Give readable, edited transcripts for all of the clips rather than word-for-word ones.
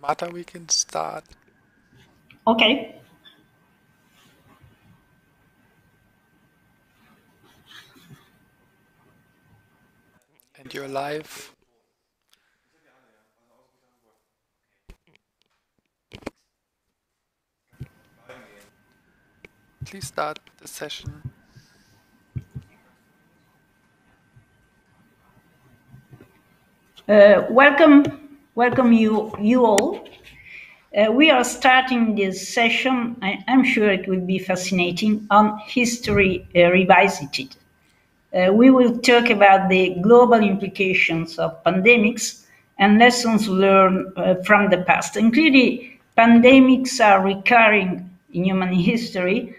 Marta, we can start. Okay. And you're live. Please start the session. Welcome you all. We are starting this session. I'm sure it will be fascinating on history revisited. We will talk about the global implications of pandemics and lessons learned from the past. And clearly, pandemics are recurring in human history,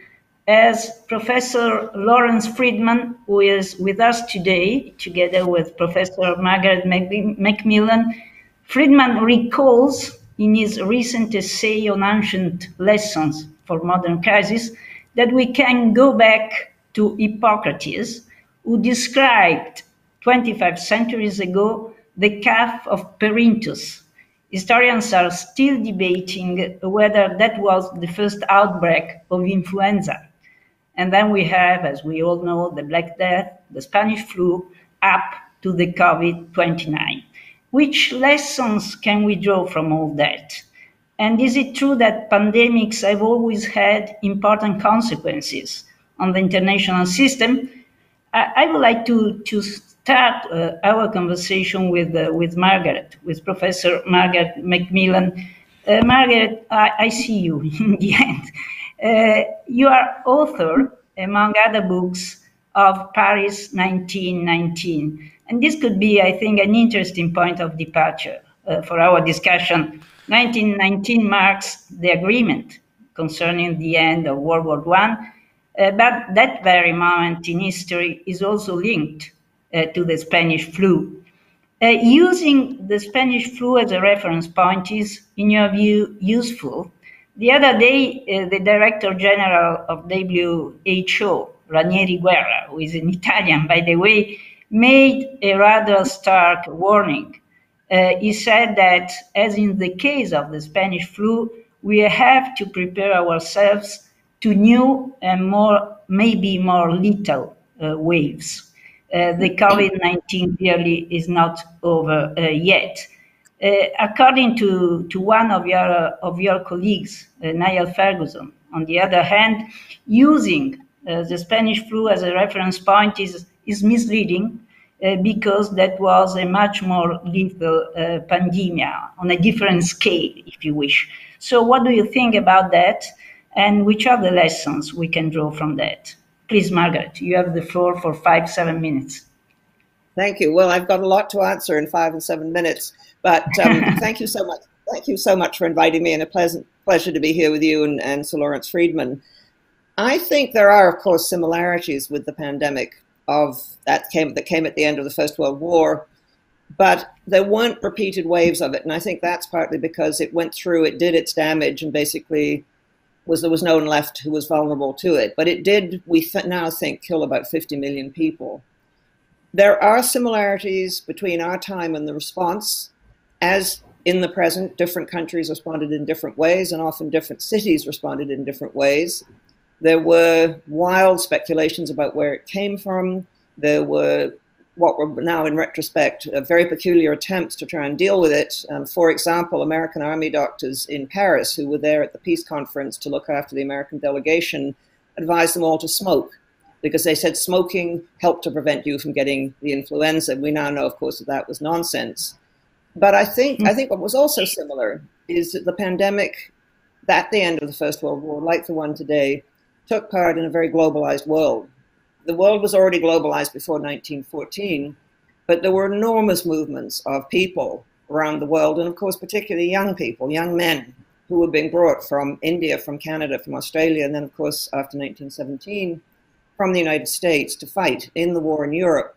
as Professor Lawrence Freedman, who is with us today, together with Professor Margaret MacMillan, Freedman recalls in his recent essay on ancient lessons for modern crisis that we can go back to Hippocrates, who described 25 centuries ago the cough of Perinthus. Historians are still debating whether that was the first outbreak of influenza. And then we have, as we all know, the Black Death, the Spanish flu, up to the COVID-29. Which lessons can we draw from all that? And is it true that pandemics have always had important consequences on the international system? I would like to start our conversation with Margaret, with Professor Margaret MacMillan. Margaret, I see you in the end. You are author, among other books, of Paris 1919. And this could be, I think, an interesting point of departure for our discussion. 1919 marks the agreement concerning the end of World War I, but that very moment in history is also linked to the Spanish flu. Using the Spanish flu as a reference point is, in your view, useful. The other day, the Director General of WHO, Ranieri Guerra, who is an Italian, by the way, made a rather stark warning. He said that, as in the case of the Spanish flu, we have to prepare ourselves to new and maybe more lethal waves. The COVID-19 clearly is not over yet. According to one of your colleagues, Niall Ferguson, on the other hand, using the Spanish flu as a reference point is misleading because that was a much more lethal pandemic on a different scale, if you wish. So what do you think about that? And which are the lessons we can draw from that? Please, Margaret, you have the floor for 5-7 minutes. Thank you. Well, I've got a lot to answer in 5 and 7 minutes, but thank you so much. Thank you so much for inviting me, and a pleasure to be here with you and Sir Lawrence Freedman. I think there are, of course, similarities with the pandemic that came at the end of the First World War, but there weren't repeated waves of it, and I think that's partly because it went through, it did its damage, and basically there was no one left who was vulnerable to it. But it did, we now think, kill about 50 million people. There are similarities between our time and the response. As in the present, different countries responded in different ways, and often different cities responded in different ways. There were wild speculations about where it came from. There were what were now, in retrospect, very peculiar attempts to try and deal with it. For example, American Army doctors in Paris, who were there at the peace conference to look after the American delegation, advised them all to smoke, because they said smoking helped to prevent you from getting the influenza. We now know, of course, that that was nonsense. But I think what was also similar is that the pandemic, at the end of the First World War, like the one today, took part in a very globalized world. The world was already globalized before 1914, but there were enormous movements of people around the world, and of course, particularly young people, young men, who were being brought from India, from Canada, from Australia, and then, of course, after 1917, from the United States to fight in the war in Europe.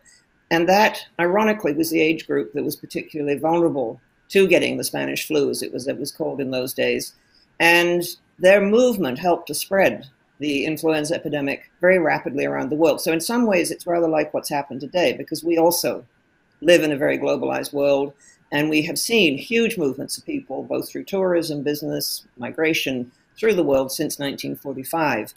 And that, ironically, was the age group that was particularly vulnerable to getting the Spanish flu, as it was called in those days. And their movement helped to spread the influenza epidemic very rapidly around the world. So in some ways, it's rather like what's happened today, because we also live in a very globalized world, and we have seen huge movements of people, both through tourism, business, migration, through the world since 1945.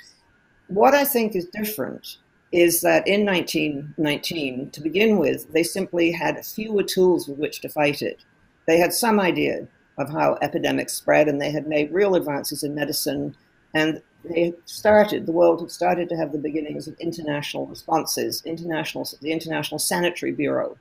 What I think is different is that in 1919, to begin with, they simply had fewer tools with which to fight it. They had some idea of how epidemics spread, and they had made real advances in medicine, and the world had started to have the beginnings of international responses. The International Sanitary Bureau,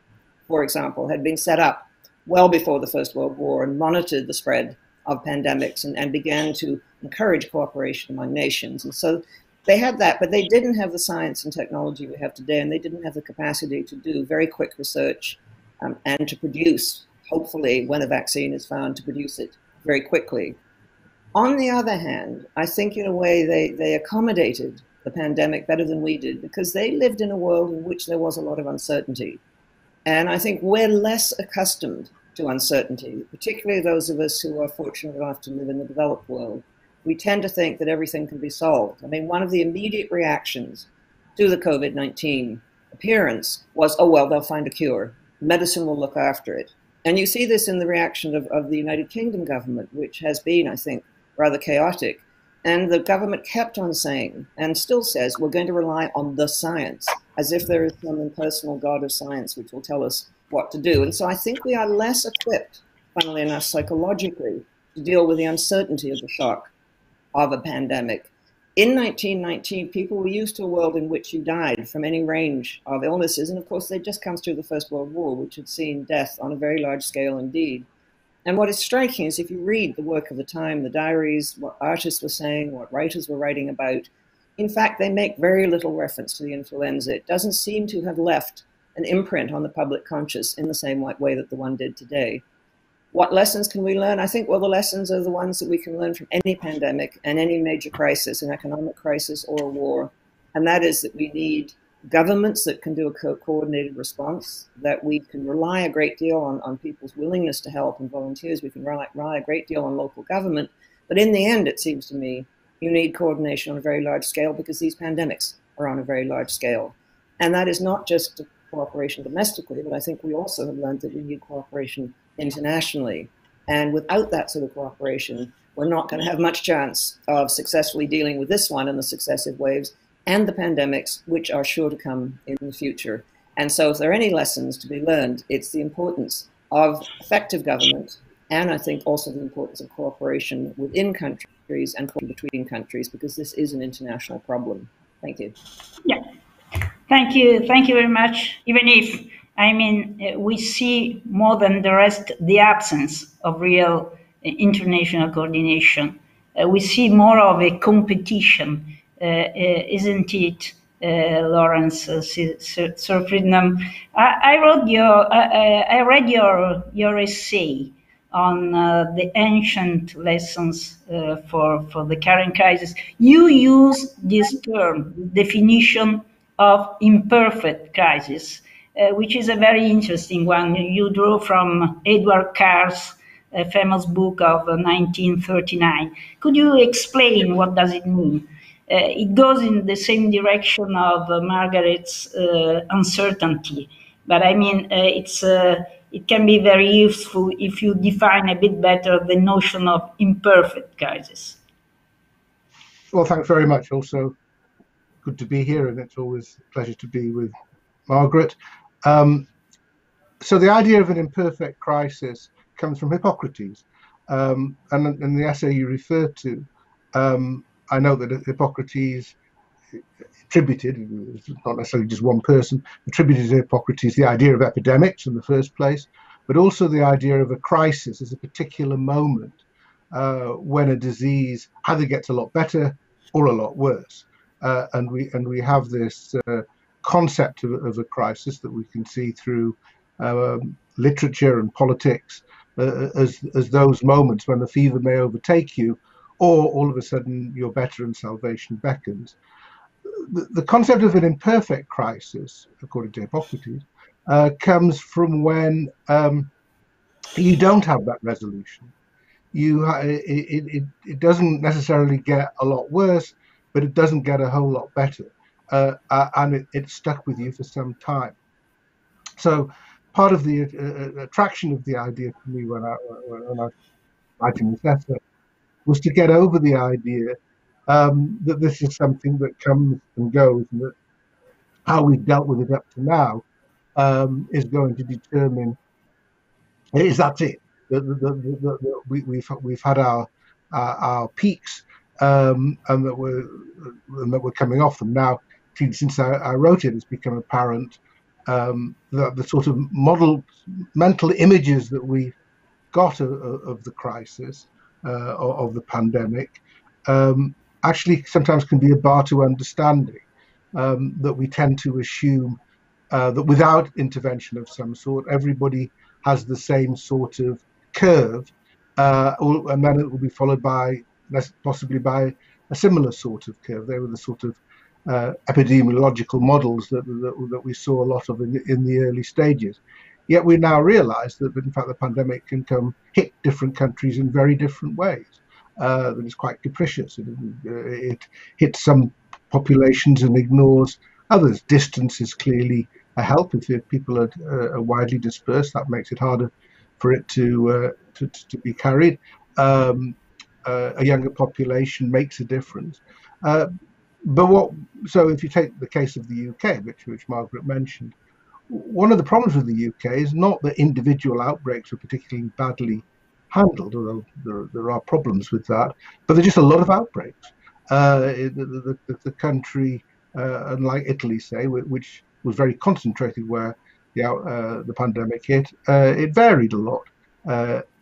for example, had been set up well before the First World War and monitored the spread of pandemics and began to encourage cooperation among nations. And so they had that, but they didn't have the science and technology we have today, and they didn't have the capacity to do very quick research and to produce, hopefully, when a vaccine is found, to produce it very quickly. On the other hand, I think in a way they accommodated the pandemic better than we did, because they lived in a world in which there was a lot of uncertainty. And I think we're less accustomed to uncertainty, particularly those of us who are fortunate enough to live in the developed world. We tend to think that everything can be solved. I mean, one of the immediate reactions to the COVID-19 appearance was, oh, well, they'll find a cure. Medicine will look after it. And you see this in the reaction of the United Kingdom government, which has been, I think, rather chaotic. And the government kept on saying, and still says, we're going to rely on the science, as if there is some impersonal god of science which will tell us what to do. And so I think we are less equipped, funnily enough, psychologically, to deal with the uncertainty of the shock of a pandemic. In 1919, people were used to a world in which you died from any range of illnesses. And of course, they just come through the First World War, which had seen death on a very large scale indeed. And what is striking is if you read the work of the time, the diaries, what artists were saying, what writers were writing about, in fact, they make very little reference to the influenza. It doesn't seem to have left an imprint on the public conscious in the same way that the one did today. What lessons can we learn? I think, well, the lessons are the ones that we can learn from any pandemic and any major crisis, an economic crisis or a war. And that is that we need governments that can do a coordinated response, that we can rely a great deal on people's willingness to help and volunteers. We can rely a great deal on local government. But in the end, it seems to me, you need coordination on a very large scale, because these pandemics are on a very large scale. And that is not just cooperation domestically, but I think we also have learned that we need cooperation internationally. And without that sort of cooperation, we're not going to have much chance of successfully dealing with this one and the successive waves and the pandemics, which are sure to come in the future. And so if there are any lessons to be learned, it's the importance of effective government, and I think also the importance of cooperation within countries and between countries, because this is an international problem. Thank you. Yeah, thank you very much. Even if, I mean, we see more than the rest the absence of real international coordination. We see more of a competition, isn't it, Lawrence, Sir Freedman? I read your essay on the ancient lessons for the current crisis. You use this term, definition of imperfect crisis, which is a very interesting one. You drew from Edward Carr's famous book of 1939. Could you explain what does it mean? It goes in the same direction of Margaret's uncertainty, but I mean, it can be very useful if you define a bit better the notion of imperfect crisis. Well, thanks very much. Also, good to be here, and it's always a pleasure to be with Margaret. So the idea of an imperfect crisis comes from Hippocrates, and in the essay you referred to, I know that Hippocrates attributed, not necessarily just one person, attributed to Hippocrates the idea of epidemics in the first place, but also the idea of a crisis as a particular moment when a disease either gets a lot better or a lot worse. And we have this concept of a crisis that we can see through literature and politics as those moments when the fever may overtake you, or all of a sudden you're better and salvation beckons. The concept of an imperfect crisis, according to Hippocrates, comes from when you don't have that resolution. It doesn't necessarily get a lot worse, but it doesn't get a whole lot better, and it's stuck with you for some time. So part of the attraction of the idea for me when I was writing this essay was to get over the idea that this is something that comes and goes, and that how we've dealt with it up to now is going to determine, is that it? We've had our peaks, and that we're coming off them now. Since I wrote it, it's become apparent that the sort of mental images that we got of the crisis, of the pandemic, actually sometimes can be a bar to understanding. That we tend to assume that without intervention of some sort, everybody has the same sort of curve, and then it will be followed by possibly by a similar sort of curve. They were the sort of epidemiological models that we saw a lot of in the early stages. Yet we now realize that in fact the pandemic can hit different countries in very different ways. That it's quite capricious. It hits some populations and ignores others. Distance is clearly a help. If people are widely dispersed, that makes it harder for it to be carried. A younger population makes a difference. So if you take the case of the UK, which Margaret mentioned, one of the problems with the UK is not that individual outbreaks were particularly badly handled, although there are problems with that, but there's just a lot of outbreaks. The country, unlike Italy, say, which was very concentrated where the pandemic hit, it varied a lot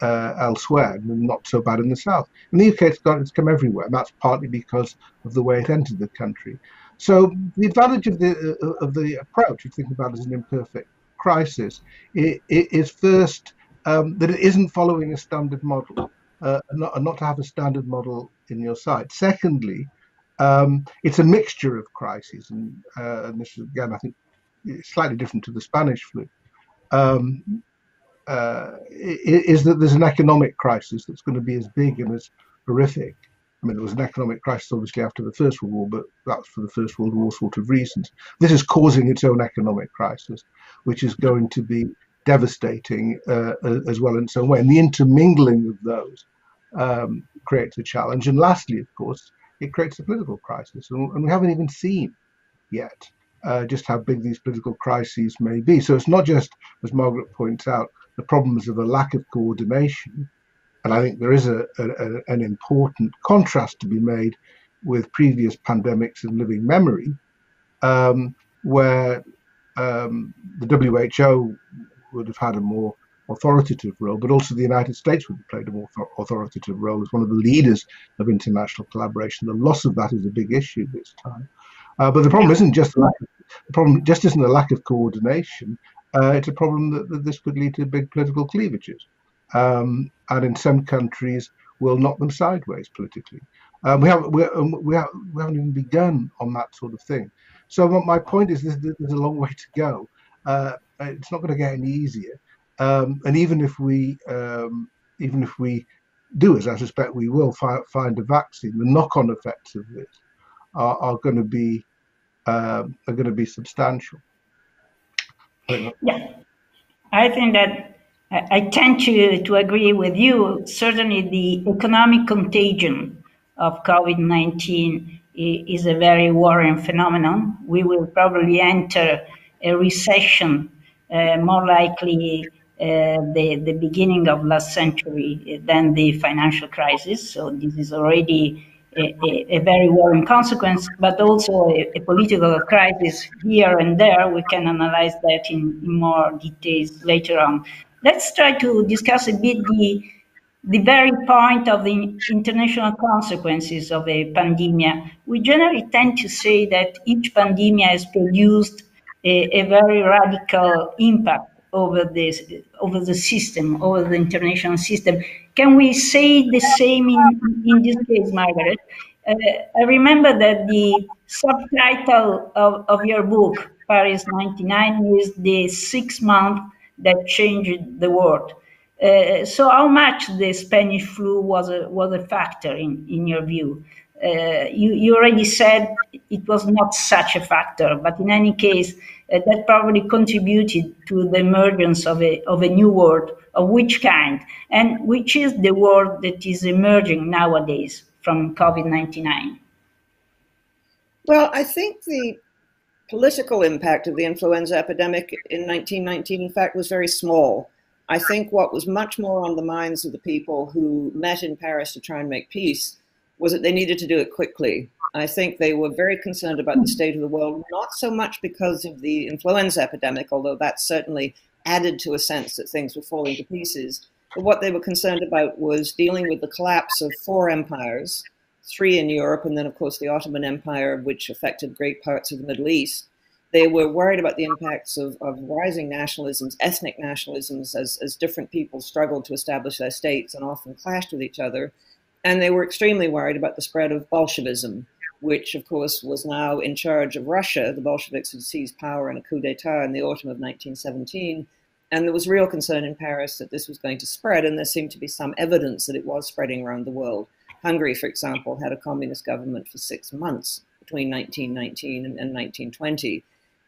elsewhere, and not so bad in the south. In the UK, it's come everywhere, and that's partly because of the way it entered the country. So the advantage of the approach, if you think about it as an imperfect crisis, is first that it isn't following a standard model, and not to have a standard model in your sight. Secondly, it's a mixture of crises, and this is, again, I think, slightly different to the Spanish flu. Is that there's an economic crisis that's going to be as big and as horrific. I mean, there was an economic crisis, obviously, after the First World War, but that's for the First World War sort of reasons. This is causing its own economic crisis, which is going to be devastating as well in its own way. And the intermingling of those creates a challenge. And lastly, of course, it creates a political crisis. And we haven't even seen yet just how big these political crises may be. So it's not just, as Margaret points out, the problems of a lack of coordination. And I think there is an important contrast to be made with previous pandemics in living memory, where the WHO would have had a more authoritative role, but also the United States would have played a more authoritative role as one of the leaders of international collaboration. The loss of that is a big issue this time. But the problem isn't just isn't a lack of coordination. It's a problem that this could lead to big political cleavages. And in some countries will knock them sideways politically. We haven't even begun on that sort of thing. So my point is, there's a long way to go. It's not going to get any easier. And even if we do, as I suspect we will, find a vaccine, the knock-on effects of this are going to be substantial. Yeah, I think that I tend to agree with you. Certainly, the economic contagion of COVID-19 is a very worrying phenomenon. We will probably enter a recession, more likely the beginning of last century than the financial crisis. So this is already a very worrying consequence, but also a political crisis here and there. We can analyze that in more details later on. Let's try to discuss a bit the very point of the international consequences of a pandemic. We generally tend to say that each pandemic has produced a very radical impact over the system, over the international system. Can we say the same in this case, Margaret? I remember that the subtitle of your book, Paris 99, is the 6 month that changed the world. So how much the Spanish flu was a factor in your view? You already said it was not such a factor, but in any case, that probably contributed to the emergence of a new world. Of which kind? And which is the world that is emerging nowadays from COVID-19? Well, I think the political impact of the influenza epidemic in 1919, in fact, was very small. I think what was much more on the minds of the people who met in Paris to try and make peace was that they needed to do it quickly. I think they were very concerned about the state of the world, not so much because of the influenza epidemic, although that certainly added to a sense that things were falling to pieces. But what they were concerned about was dealing with the collapse of 4 empires, 3 in Europe, and then, of course, the Ottoman Empire, which affected great parts of the Middle East. They were worried about the impacts of rising nationalisms, ethnic nationalisms, as different people struggled to establish their states and often clashed with each other. And they were extremely worried about the spread of Bolshevism, which, of course, was now in charge of Russia. The Bolsheviks had seized power in a coup d'etat in the autumn of 1917. And there was real concern in Paris that this was going to spread, and there seemed to be some evidence that it was spreading around the world. Hungary, for example, had a communist government for 6 months between 1919 and 1920.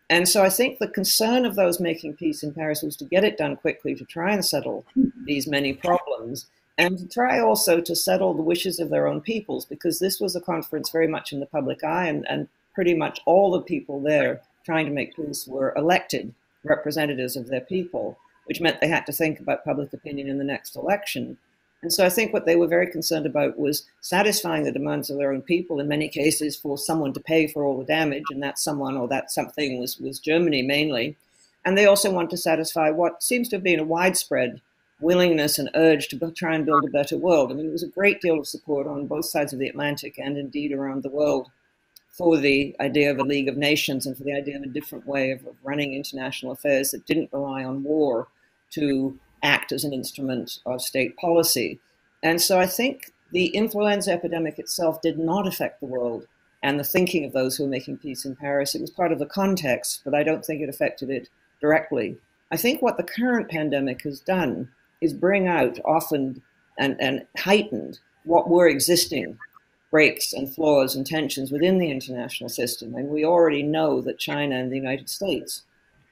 And so I think the concern of those making peace in Paris was to get it done quickly, to try and settle these many problems, and to try also to settle the wishes of their own peoples, because this was a conference very much in the public eye, and pretty much all the people there trying to make peace were elected representatives of their people, which meant they had to think about public opinion in the next election. And so I think what they were very concerned about was satisfying the demands of their own people, in many cases for someone to pay for all the damage, and that someone or that something was Germany mainly. And they also wanted to satisfy what seems to have been a widespread willingness and urge to try and build a better world. I mean, there was a great deal of support on both sides of the Atlantic and indeed around the world for the idea of a League of Nations and for the idea of a different way of running international affairs that didn't rely on war to act as an instrument of state policy. And so I think the influenza epidemic itself did not affect the world and the thinking of those who were making peace in Paris. It was part of the context, but I don't think it affected it directly. I think what the current pandemic has done is bring out often and heightened what were existing breaks and flaws and tensions within the international system. And we already know that China and the United States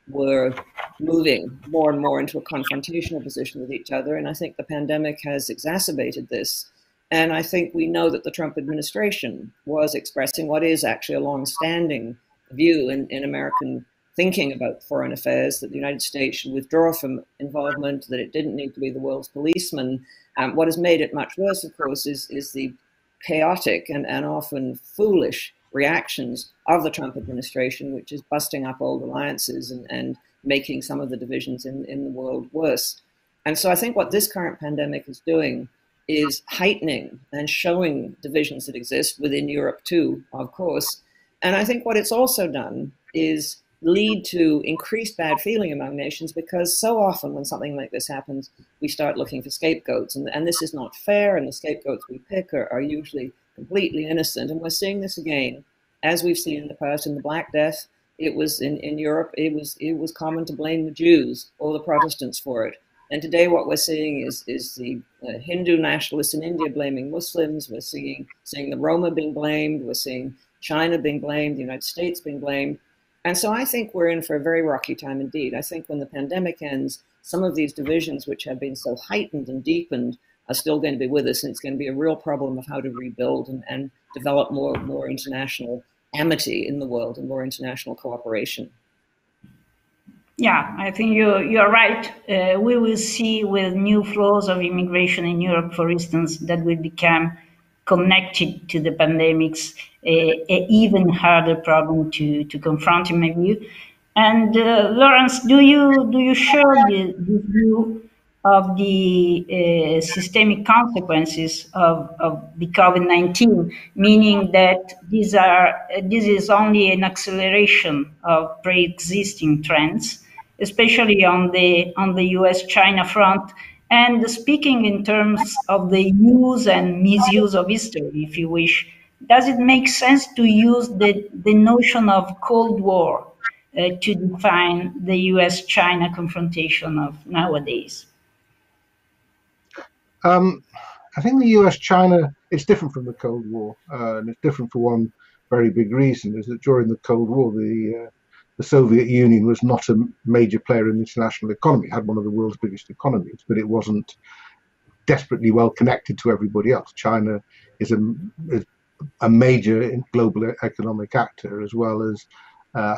were moving more and more into a confrontational position with each other. And I think the pandemic has exacerbated this. And I think we know that the Trump administration was expressing what is actually a long-standing view in American thinking about foreign affairs, that the United States should withdraw from involvement, that it didn't need to be the world's policeman. What has made it much worse, of course, is the chaotic and often foolish reactions of the Trump administration, which is busting up old alliances and making some of the divisions in the world worse. And so I think what this current pandemic is doing is heightening and showing divisions that exist within Europe too, of course. And I think what it's also done is lead to increased bad feeling among nations, because so often when something like this happens, we start looking for scapegoats, and this is not fair, and the scapegoats we pick are usually completely innocent. And we're seeing this again, as we've seen in the past in the Black Death. It was in Europe, it was common to blame the Jews or the Protestants for it. And today what we're seeing is the Hindu nationalists in India blaming Muslims. We're seeing the Roma being blamed. We're seeing China being blamed, the United States being blamed. And so I think we're in for a very rocky time indeed. I think when the pandemic ends, some of these divisions, which have been so heightened and deepened, are still going to be with us, and it's going to be a real problem of how to rebuild and develop more international amity in the world and more international cooperation. Yeah, I think you're right. We will see with new flows of immigration in Europe, for instance, that will become connected to the pandemics, a even harder problem to confront, in my view. And Lawrence, do you share the view of the systemic consequences of the COVID-19, meaning that this is only an acceleration of pre-existing trends, especially on the US-China front? And speaking in terms of the use and misuse of history, if you wish, does it make sense to use the notion of Cold War to define the US-China confrontation of nowadays? I think the US-China it's different from the Cold War, and it's different for one very big reason, is that during the Cold War, the Soviet Union was not a major player in the international economy. It had one of the world's biggest economies, but it wasn't desperately well connected to everybody else. China is a major global economic actor, as well as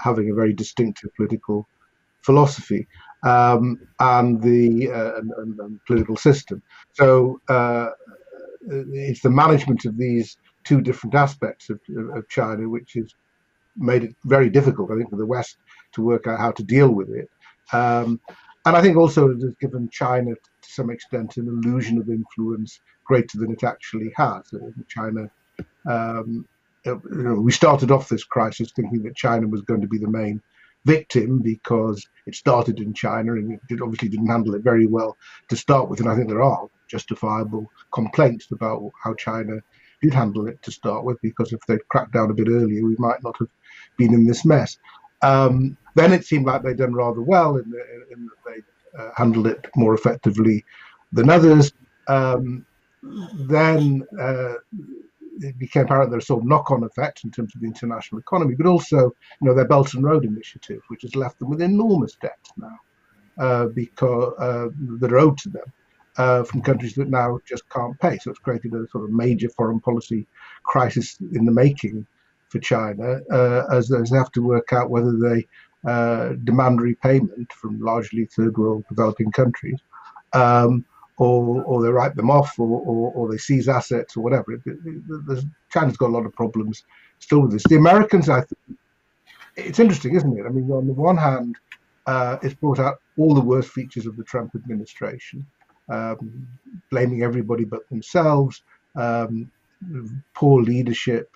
having a very distinctive political philosophy and political system. So it's the management of these two different aspects of China which has made it very difficult, I think, for the West to work out how to deal with it. And I think also it has given China, to some extent, an illusion of influence greater than it actually has. China, we started off this crisis thinking that China was going to be the main victim because it started in China and it obviously didn't handle it very well to start with. And I think there are justifiable complaints about how China did handle it to start with, because if they'd cracked down a bit earlier, we might not have been in this mess. Then it seemed like they'd done rather well in that they handled it more effectively than others. Then it became apparent there are sort of knock-on effects in terms of the international economy, but also, their Belt and Road Initiative, which has left them with enormous debts now because that are owed to them from countries that now just can't pay. So it's created a sort of major foreign policy crisis in the making for China, as they have to work out whether they demand repayment from largely third world developing countries, or they write them off, or they seize assets, or whatever. China's got a lot of problems still with this. The Americans, I think, it's interesting, isn't it? I mean, on the one hand, it's brought out all the worst features of the Trump administration, blaming everybody but themselves, poor leadership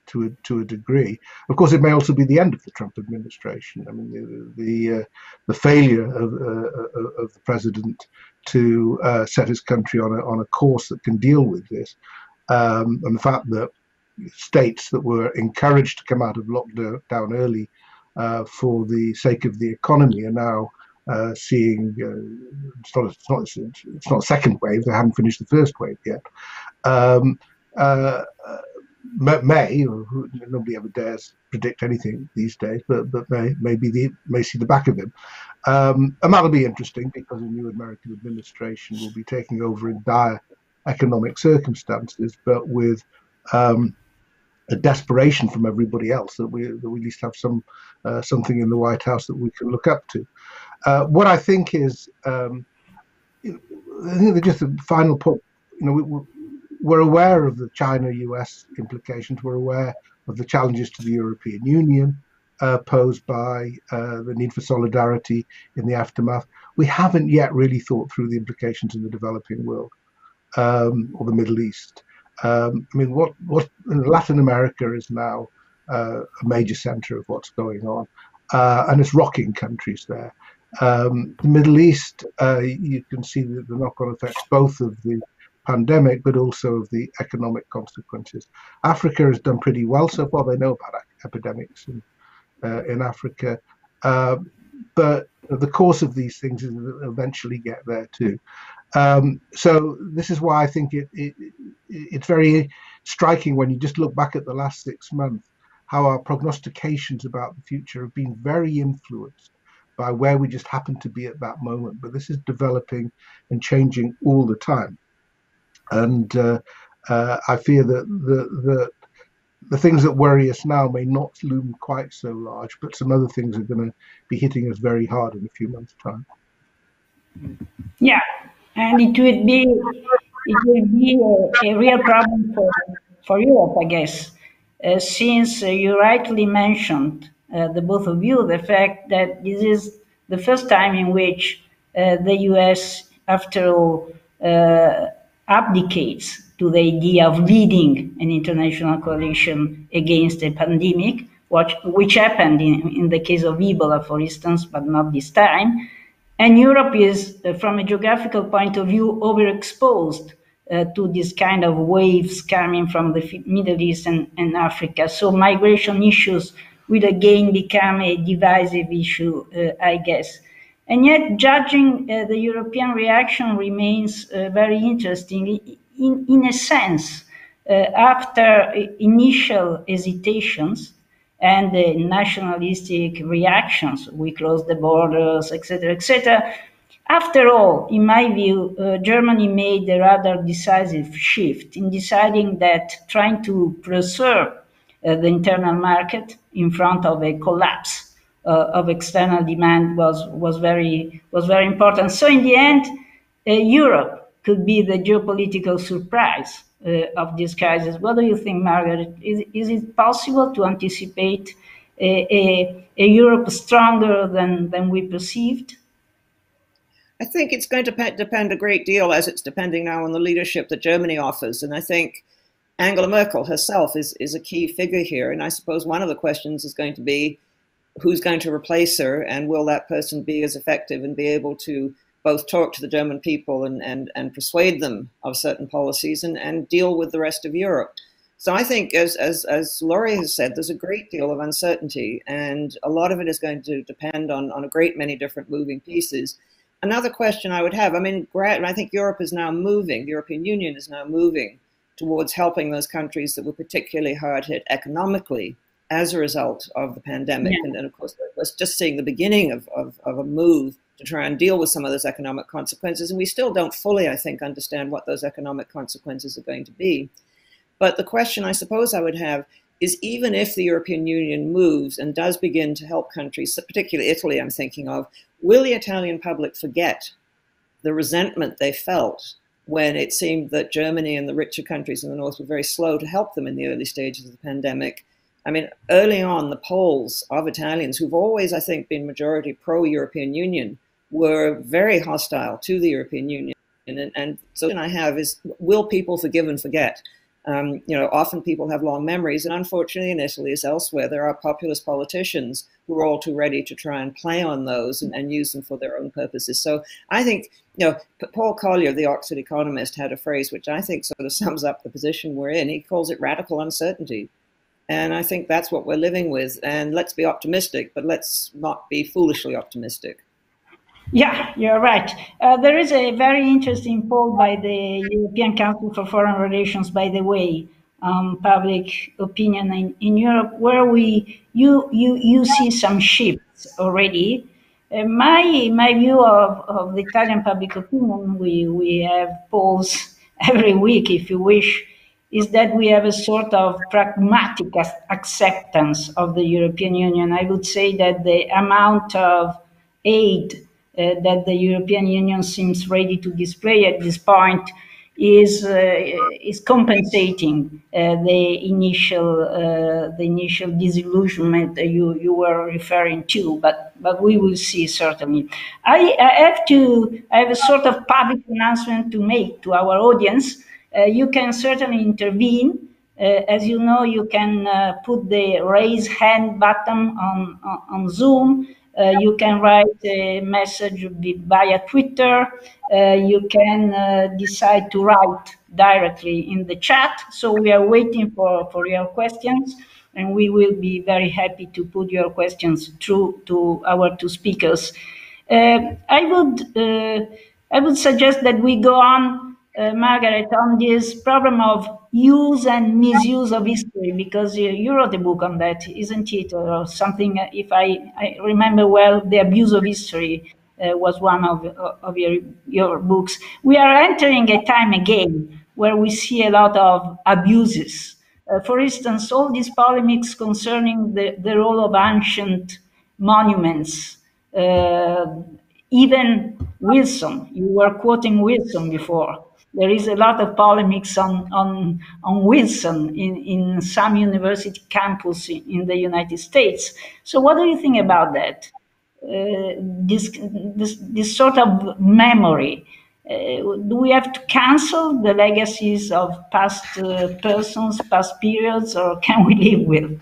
to a degree. Of course, it may also be the end of the Trump administration. I mean, the failure of the president to set his country on a course that can deal with this, and the fact that states that were encouraged to come out of lockdown early for the sake of the economy are now seeing it's not a second wave. They haven't finished the first wave yet. Nobody ever dares predict anything these days, but may see the back of him, and that'll be interesting because a new American administration will be taking over in dire economic circumstances, but with a desperation from everybody else that we at least have something in the White House that we can look up to. What I think is, I think just a final point. We're aware of the China-US implications. We're aware of the challenges to the European Union posed by the need for solidarity in the aftermath. We haven't yet really thought through the implications in the developing world or the Middle East. I mean, what Latin America is now a major center of what's going on, and it's rocking countries there. The Middle East, you can see the knock-on effects both of the pandemic, but also of the economic consequences. Africa has done pretty well so far. They know about epidemics in Africa, but the course of these things is eventually get there too. So this is why I think it's very striking when you just look back at the last 6 months, how our prognostications about the future have been very influenced by where we just happen to be at that moment. But this is developing and changing all the time. And I fear that the things that worry us now may not loom quite so large, but some other things are going to be hitting us very hard in a few months' time. Yeah, and it will be a real problem for Europe, I guess, since you rightly mentioned, the both of you, the fact that this is the first time in which the US, after all, abdicates to the idea of leading an international coalition against a pandemic, which happened in the case of Ebola, for instance, but not this time. And Europe is, from a geographical point of view, overexposed to this kind of waves coming from the Middle East and Africa. So migration issues will again become a divisive issue, I guess. And yet, judging the European reaction remains very interesting. In a sense, After initial hesitations and nationalistic reactions, we closed the borders, etc., etc. After all, in my view, Germany made a rather decisive shift in deciding that trying to preserve the internal market in front of a collapse of external demand was very important. So in the end, Europe could be the geopolitical surprise of this crisis. What do you think, Margaret? Is it possible to anticipate a Europe stronger than we perceived? I think it's going to depend a great deal, as it's depending now on the leadership that Germany offers. And I think Angela Merkel herself is a key figure here. And I suppose one of the questions is going to be who's going to replace her, and will that person be as effective and be able to both talk to the German people and persuade them of certain policies and deal with the rest of Europe. So I think, as Laurie has said, there's a great deal of uncertainty, and a lot of it is going to depend on a great many different moving pieces. Another question I would have, I think Europe is now moving, the European Union is now moving towards helping those countries that were particularly hard hit economically as a result of the pandemic. Yeah. And of course, we're just seeing the beginning of a move to try and deal with some of those economic consequences. And we still don't fully, I think, understand what those economic consequences are going to be. But the question I suppose I would have is, even if the European Union moves and does begin to help countries, particularly Italy I'm thinking of, will the Italian public forget the resentment they felt when it seemed that Germany and the richer countries in the north were very slow to help them in the early stages of the pandemic? I mean, early on, the polls of Italians, who've always, I think, been majority pro-European Union, were very hostile to the European Union. And so what I have is, will people forgive and forget? Often people have long memories, and unfortunately in Italy as elsewhere, there are populist politicians who are all too ready to try and play on those and use them for their own purposes. So I think, Paul Collier, the Oxford economist, had a phrase which I think sort of sums up the position we're in. He calls it radical uncertainty. And I think that's what we're living with. And let's be optimistic, but let's not be foolishly optimistic. Yeah, you're right. There is a very interesting poll by the European Council for Foreign Relations, by the way, public opinion in Europe, where you see some shifts already. My view of the Italian public opinion, we have polls every week, if you wish, is that we have a sort of pragmatic acceptance of the European Union. I would say that the amount of aid that the European Union seems ready to display at this point is compensating the initial disillusionment that you were referring to, but we will see certainly. I have a sort of public announcement to make to our audience. You can certainly intervene. As you know, you can put the raise hand button on Zoom. You can write a message via Twitter. You can decide to write directly in the chat. So we are waiting for your questions, and we will be very happy to put your questions through to our two speakers. I would suggest that we go on, Margaret, on this problem of use and misuse of history, because you wrote a book on that, isn't it, or something? If I remember well, The Abuse of History was one of your books. We are entering a time again where we see a lot of abuses. For instance, all these polemics concerning the role of ancient monuments. Even Wilson, you were quoting Wilson before. There is a lot of polemics on Wilson in some university campus in the United States. So what do you think about that? This sort of memory. Do we have to cancel the legacies of past persons, past periods, or can we live with?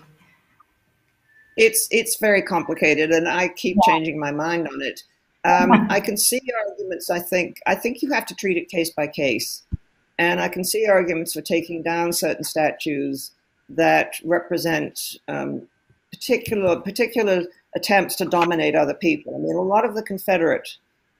It's very complicated, and I keep changing my mind on it. I can see arguments. I think you have to treat it case by case, and I can see arguments for taking down certain statues that represent particular attempts to dominate other people. I mean, a lot of the Confederate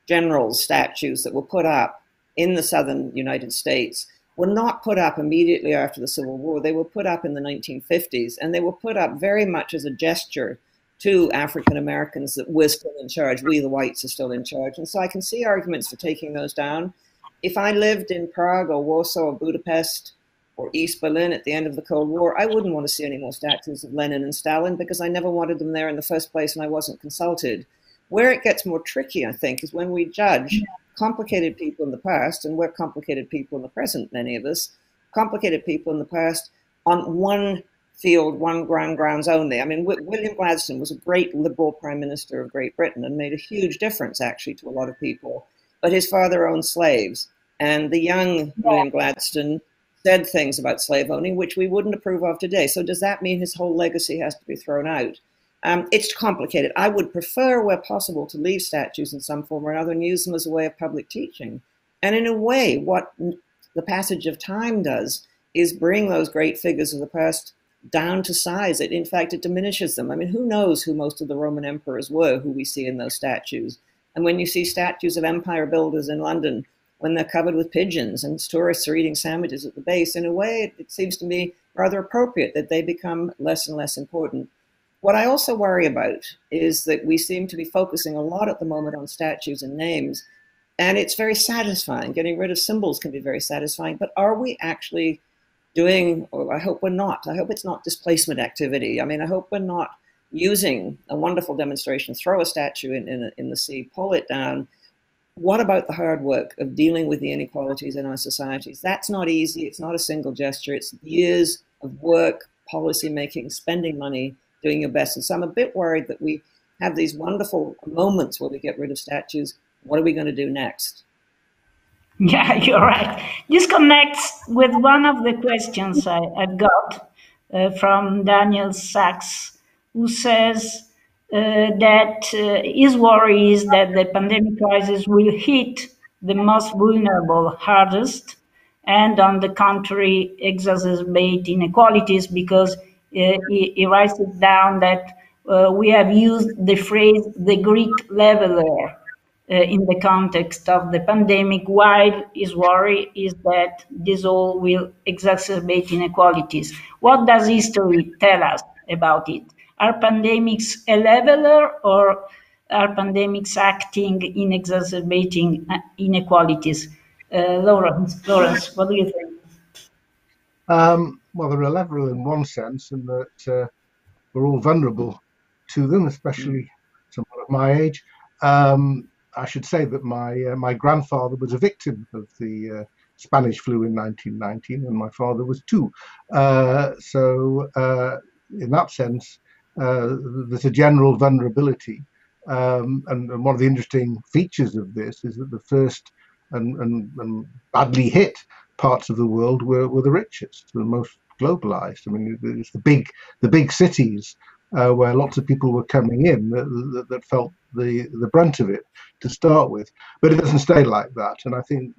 generals' statues that were put up in the southern United States were not put up immediately after the Civil War. They were put up in the 1950s, and they were put up very much as a gesture to African Americans that we're still in charge, we the whites are still in charge. And so I can see arguments for taking those down. If I lived in Prague or Warsaw or Budapest or East Berlin at the end of the Cold War, I wouldn't want to see any more statues of Lenin and Stalin because I never wanted them there in the first place and I wasn't consulted. Where it gets more tricky, I think, is when we judge complicated people in the past, and we're complicated people in the present, many of us, complicated people in the past on one field, one grounds only. I mean, William Gladstone was a great liberal prime minister of Great Britain and made a huge difference, actually, to a lot of people. But his father owned slaves, and the young William Gladstone said things about slave owning which we wouldn't approve of today. So does that mean his whole legacy has to be thrown out? It's complicated. I would prefer, where possible, to leave statues in some form or another and use them as a way of public teaching. And in a way, what the passage of time does is bring those great figures of the past down to size. In fact, it diminishes them. I mean, who knows who most of the Roman emperors were, who we see in those statues? And when you see statues of empire builders in London, when they're covered with pigeons and tourists are eating sandwiches at the base, in a way, it seems to me rather appropriate that they become less and less important. What I also worry about is that we seem to be focusing a lot at the moment on statues and names, and it's very satisfying. Getting rid of symbols can be very satisfying, but are we actually doing, or I hope we're not, I hope it's not displacement activity. I mean, I hope we're not using a wonderful demonstration, throw a statue in the sea, pull it down. What about the hard work of dealing with the inequalities in our societies? That's not easy. It's not a single gesture. It's years of work, policy making, spending money, doing your best. And so I'm a bit worried that we have these wonderful moments where we get rid of statues. What are we going to do next? Yeah, you're right. This connects with one of the questions I've got from Daniel Sachs, who says that his worry is that the pandemic crisis will hit the most vulnerable hardest, and on the contrary, exacerbate inequalities, because he writes it down that we have used the phrase the Greek leveler in the context of the pandemic, while his worry is that this all will exacerbate inequalities. What does history tell us about it? Are pandemics a leveler, or are pandemics acting in exacerbating inequalities? Lawrence, what do you think? Well, they're a leveler in one sense, in that we're all vulnerable to them, especially someone of my age. I should say that my grandfather was a victim of the Spanish flu in 1919, and my father was too. So in that sense, there's a general vulnerability. And one of the interesting features of this is that the first and badly hit parts of the world were the richest, the most globalized. I mean, it's the big cities where lots of people were coming in that felt the brunt of it to start with. But it doesn't stay like that, and I think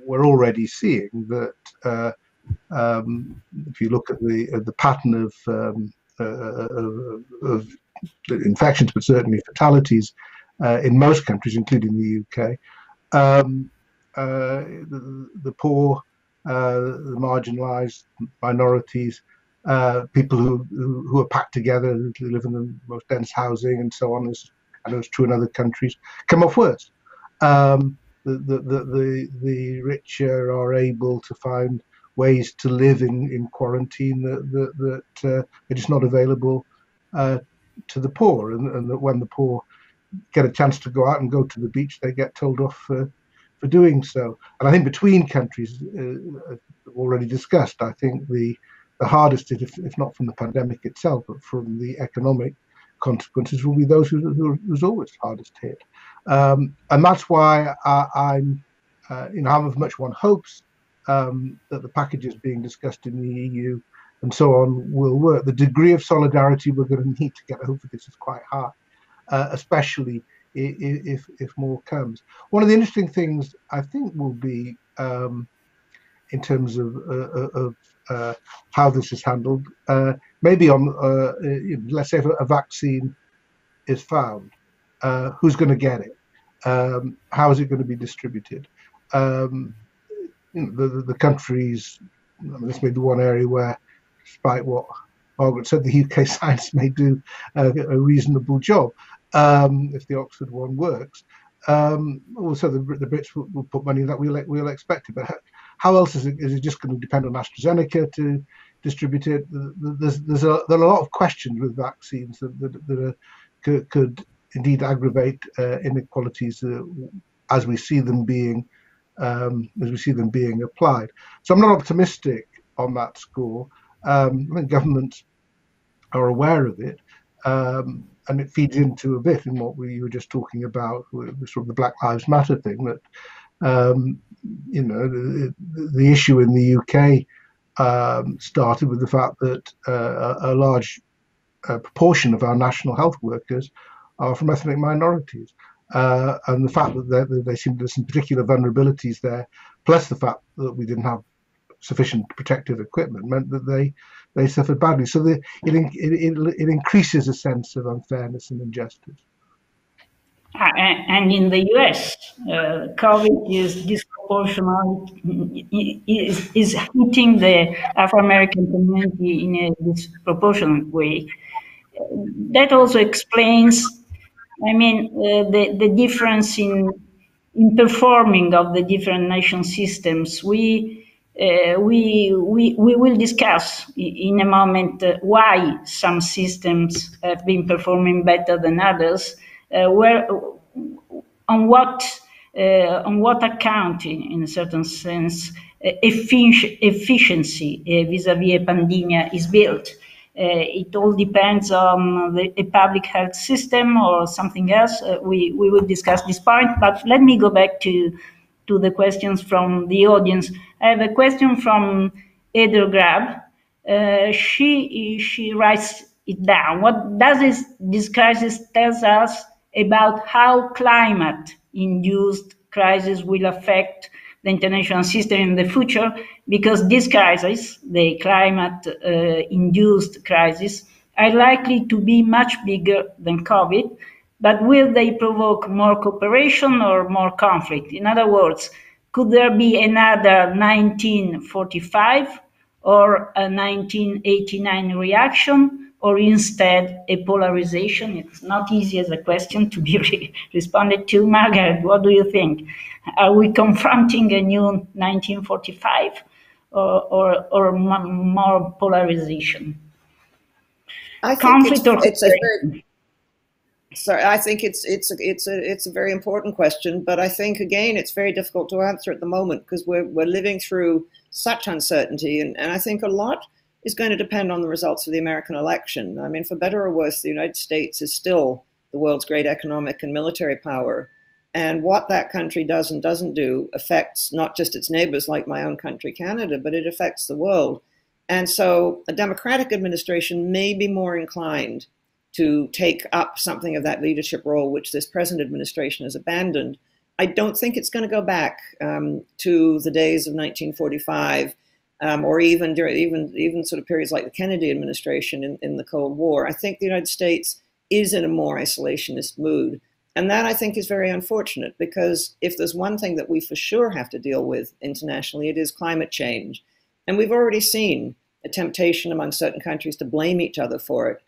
we're already seeing that if you look at the pattern of infections, but certainly fatalities in most countries, including the UK, the poor, the marginalised, minorities, people who are packed together, who live in the most dense housing, and so on, as I know it's true in other countries, come off worst. The richer are able to find ways to live in quarantine that are just not available to the poor, and that when the poor get a chance to go out and go to the beach, they get told off for doing so. And I think between countries, already discussed, I think the hardest, if not from the pandemic itself, but from the economic consequences, will be those who's always hardest hit. And that's why I'm, however much one hopes that the packages being discussed in the EU and so on will work, the degree of solidarity we're going to need to get over this is quite high, especially if more comes. One of the interesting things I think will be in terms of how this is handled, maybe on let's say if a vaccine is found, who's going to get it? How is it going to be distributed? the countries. This may be one area where, despite what Margaret said, the UK science may do a reasonable job if the Oxford one works. Also, the Brits will put money in that we'll expect it. But how else is it? Is it just going to depend on AstraZeneca to distribute it? There are a lot of questions with vaccines that could indeed aggravate inequalities as we see them being applied. So I'm not optimistic on that score. I think governments are aware of it, and it feeds into a bit in what you were just talking about, with sort of the Black Lives Matter thing. That the issue in the UK started with the fact that a large proportion of our national health workers are from ethnic minorities. And the fact that they seem there's some particular vulnerabilities there, plus the fact that we didn't have sufficient protective equipment, meant that they suffered badly. So it increases a sense of unfairness and injustice. And in the US, COVID is disproportional, is hitting the Afro-American community in a disproportionate way. That also explains, the difference in performing of the different nation systems. We will discuss in a moment why some systems have been performing better than others. On what account, in a certain sense, efficiency vis-à-vis a pandemic is built. It all depends on a public health system or something else. We will discuss this point, but let me go back to the questions from the audience. I have a question from Eder Grab. She writes it down. What does this crisis tells us about how climate-induced crisis will affect the international system in the future? Because this crisis, the climate-induced crisis, are likely to be much bigger than COVID, but will they provoke more cooperation or more conflict? In other words, could there be another 1945 or a 1989 reaction, or instead a polarization? It's not easy as a question to be responded to. Margaret, what do you think? Are we confronting a new 1945 or more polarization? I think conflict or I think it's a very important question, but I think again it's very difficult to answer at the moment because we're living through such uncertainty, and I think a lot is going to depend on the results of the American election. I mean, for better or worse, the United States is still the world's great economic and military power, and what that country does and doesn't do affects not just its neighbors like my own country, Canada, but it affects the world. And so a Democratic administration may be more inclined to take up something of that leadership role, which this present administration has abandoned. I don't think it's going to go back to the days of 1945 or even sort of periods like the Kennedy administration in the Cold War. I think the United States is in a more isolationist mood. And that, I think, is very unfortunate, because if there's one thing that we for sure have to deal with internationally, it is climate change. And we've already seen a temptation among certain countries to blame each other for it.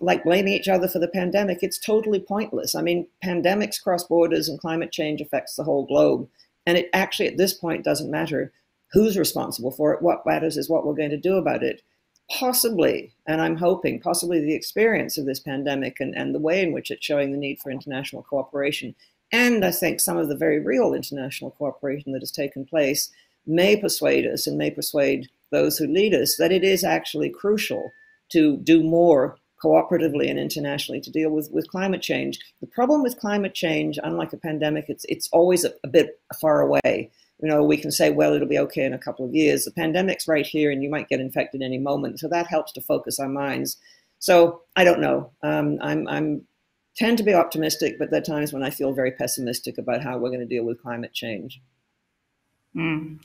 Like blaming each other for the pandemic, it's totally pointless. I mean, pandemics cross borders and climate change affects the whole globe. And it actually, at this point, doesn't matter who's responsible for it. What matters is what we're going to do about it. Possibly, and I'm hoping, possibly the experience of this pandemic and the way in which it's showing the need for international cooperation. And I think some of the very real international cooperation that has taken place may persuade us and may persuade those who lead us that it is actually crucial to do more cooperatively and internationally to deal with climate change. The problem with climate change, unlike a pandemic, it's always a bit far away. You know, we can say, well, it'll be okay in a couple of years. The pandemic's right here and you might get infected any moment. So that helps to focus our minds. So I don't know. I'm tend to be optimistic, but there are times when I feel very pessimistic about how we're going to deal with climate change. I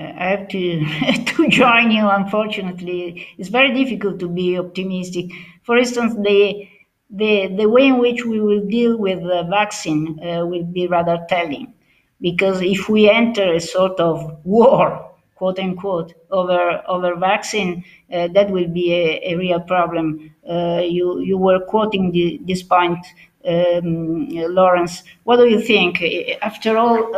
have to join you, unfortunately. It's very difficult to be optimistic. For instance, the way in which we will deal with the vaccine will be rather telling. because if we enter a sort of war, quote unquote, over vaccine, that will be a real problem. You were quoting this point, Lawrence. What do you think? After all,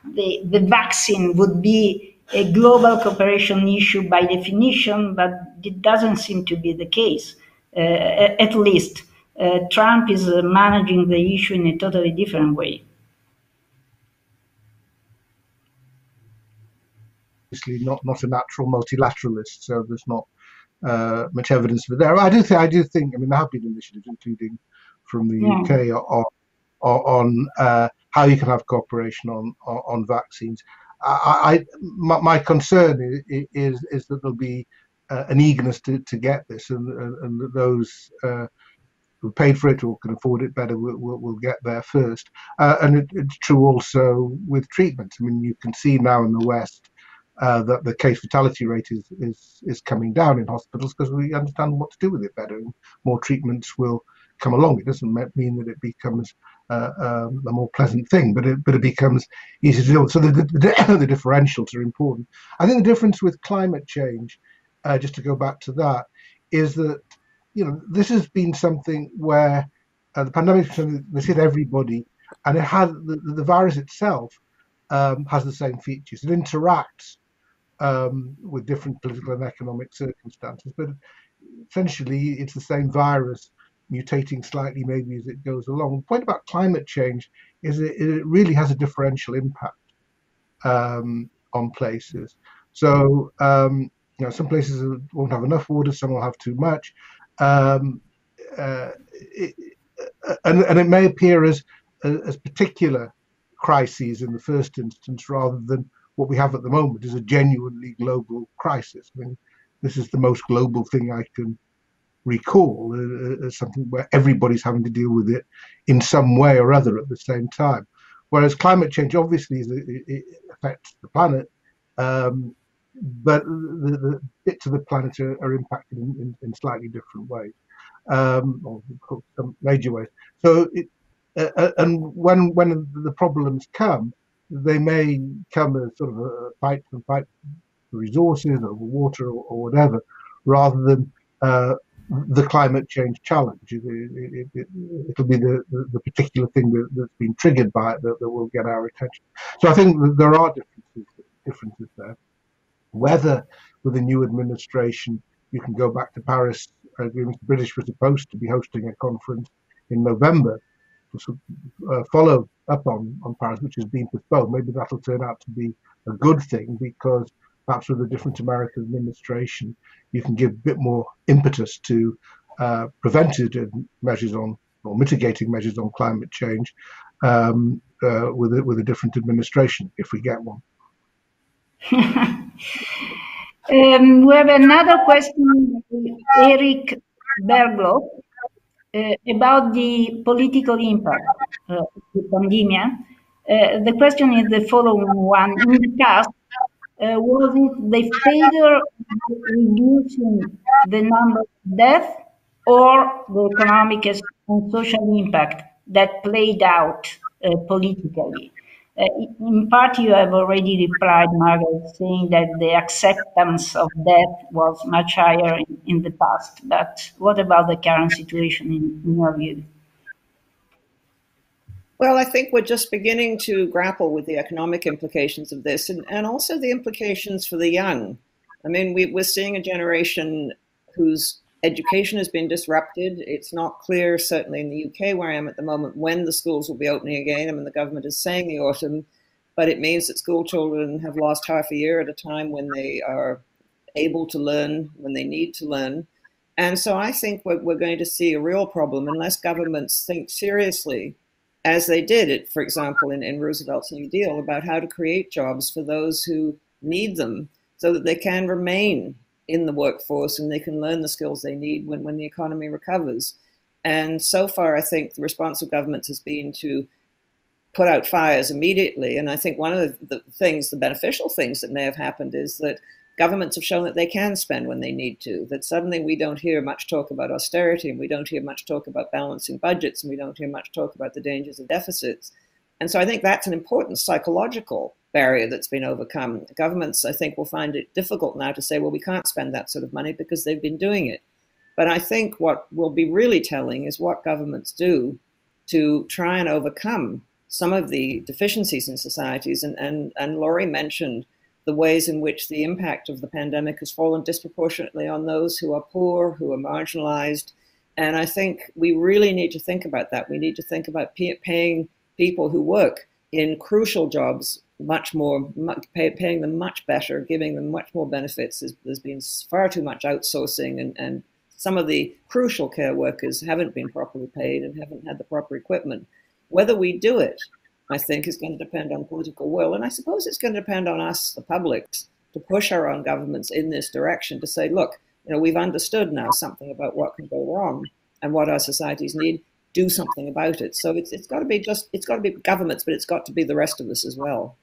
the vaccine would be a global cooperation issue by definition, but it doesn't seem to be the case. At least Trump is managing the issue in a totally different way. Obviously, not a natural multilateralist, so there's not much evidence for there. I do think. I mean, there have been initiatives, including from the UK, on how you can have cooperation on vaccines. My concern is that there'll be an eagerness to get this, and that those who paid for it or can afford it better will get there first. And it's true also with treatment. I mean, you can see now in the West that the case fatality rate is coming down in hospitals because we understand what to do with it better, and more treatments will come along. It doesn't mean that it becomes a more pleasant thing, but it becomes easier to deal with. So the differentials are important. I think the difference with climate change, just to go back to that, is that this has been something where the pandemic has hit everybody, and it has the virus itself has the same features. It interacts with different political and economic circumstances, but essentially it's the same virus, mutating slightly maybe as it goes along. The point about climate change is it really has a differential impact on places. So some places won't have enough water, some will have too much, and it may appear as particular crises in the first instance, rather than what we have at the moment is a genuinely global crisis. I mean, this is the most global thing I can recall, as something where everybody's having to deal with it in some way or other at the same time. Whereas climate change obviously it affects the planet, but the bits of the planet are impacted in slightly different ways, or some major ways. So and when the problems come, they may come as sort of a fight for resources or water or whatever, rather than the climate change challenge. It'll be the particular thing that's been triggered by it that will get our attention. So I think that there are differences there. Whether with a new administration you can go back to Paris agreements, the British were supposed to be hosting a conference in November to follow up on Paris, which has been postponed. Maybe that'll turn out to be a good thing, because perhaps with a different American administration, you can give a bit more impetus to preventative measures or mitigating measures on climate change with a different administration, if we get one. We have another question, Eric Berglo, about the political impact of the pandemic. The question is the following one. In the past, was it the failure of reducing the number of deaths or the economic and social impact that played out politically? In part, you have already replied, Margaret, saying that the acceptance of death was much higher in the past. But what about the current situation in your view? Well, I think we're just beginning to grapple with the economic implications of this, and also the implications for the young. I mean, we're seeing a generation whose education has been disrupted. It's not clear, certainly in the UK where I am at the moment, when the schools will be opening again. I mean, the government is saying the autumn, but it means that school children have lost half a year at a time when they are able to learn, when they need to learn. And so I think we're going to see a real problem unless governments think seriously, as they did, for example, in Roosevelt's New Deal, about how to create jobs for those who need them so that they can remain in the workforce and they can learn the skills they need when the economy recovers. And so far, I think the response of governments has been to put out fires immediately. And I think one of the beneficial things that may have happened is that governments have shown that they can spend when they need to, that suddenly we don't hear much talk about austerity, and we don't hear much talk about balancing budgets, and we don't hear much talk about the dangers of deficits. And so I think that's an important psychological barrier that's been overcome. Governments, I think, will find it difficult now to say, well, we can't spend that sort of money because they've been doing it. But I think what will be really telling is what governments do to try and overcome some of the deficiencies in societies. And Laurie mentioned the ways in which the impact of the pandemic has fallen disproportionately on those who are poor, who are marginalized. And I think we really need to think about that. We need to think about paying people who work in crucial jobs much more, paying them much better, giving them much more benefits. There's been far too much outsourcing, and some of the crucial care workers haven't been properly paid and haven't had the proper equipment. Whether we do it, I think, is going to depend on political will. And I suppose it's going to depend on us, the public, to push our own governments in this direction, to say, look, we've understood now something about what can go wrong and what our societies need. Do something about it. So it's got to be governments, but it's got to be the rest of us as well.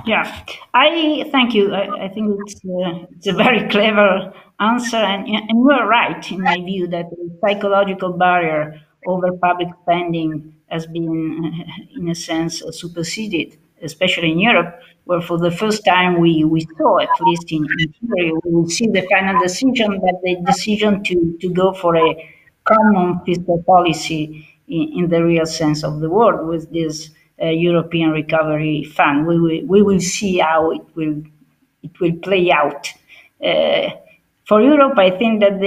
Yeah, I thank you. I think it's a very clever answer, and you are right in my view that the psychological barrier over public spending has been, in a sense, superseded, especially in Europe, where for the first time we saw, at least in theory, we will see the final decision, but the decision to go for a common fiscal policy in the real sense of the word with this European Recovery Fund. We will see how it will play out. For Europe, I think that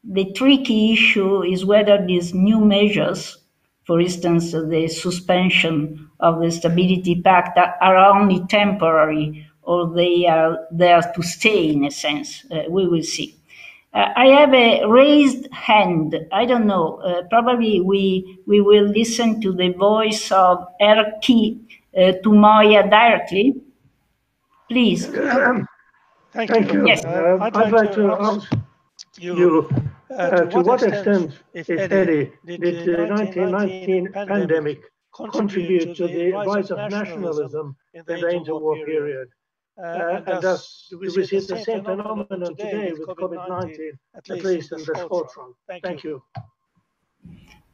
the tricky issue is whether these new measures, for instance, the suspension of the Stability Pact, are only temporary or they are there to stay, in a sense. We will see. I have a raised hand. I don't know. Probably we will listen to the voice of Erki Tumoya directly. Please. Thank you. Yes. I'd like to ask you to what extent, if any, did the 1919 pandemic contribute to the rise of nationalism in the interwar period? And thus, do we see the same phenomenon today with COVID-19, at least in this forefront? Thank you.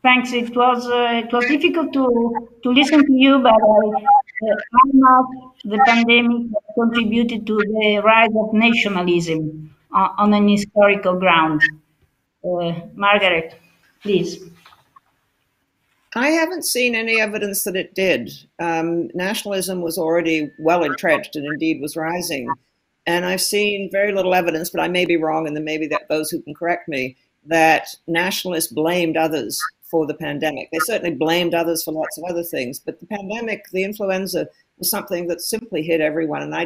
Thanks. It was difficult to listen to you, but how much the pandemic contributed to the rise of nationalism on an historical ground? Margaret, please. I haven't seen any evidence that it did. Nationalism was already well entrenched and indeed was rising. And I've seen very little evidence, but I may be wrong, and there may be those who can correct me, that nationalists blamed others for the pandemic. They certainly blamed others for lots of other things, but the pandemic, the influenza, was something that simply hit everyone. And I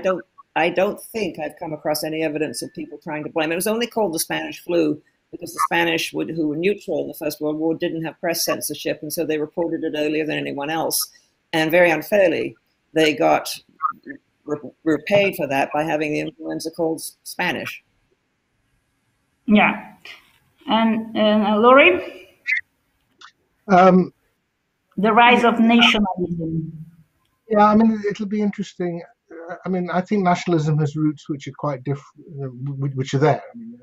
don't think I've come across any evidence of people trying to blame. It was only called the Spanish flu because the Spanish, who were neutral in the First World War, didn't have press censorship, and so they reported it earlier than anyone else. And very unfairly, they got repaid for that by having the influenza called Spanish. Yeah. And Laurie? The rise of nationalism. Yeah, I mean, it'll be interesting. I mean, I think nationalism has roots which are quite different, which are there. I mean,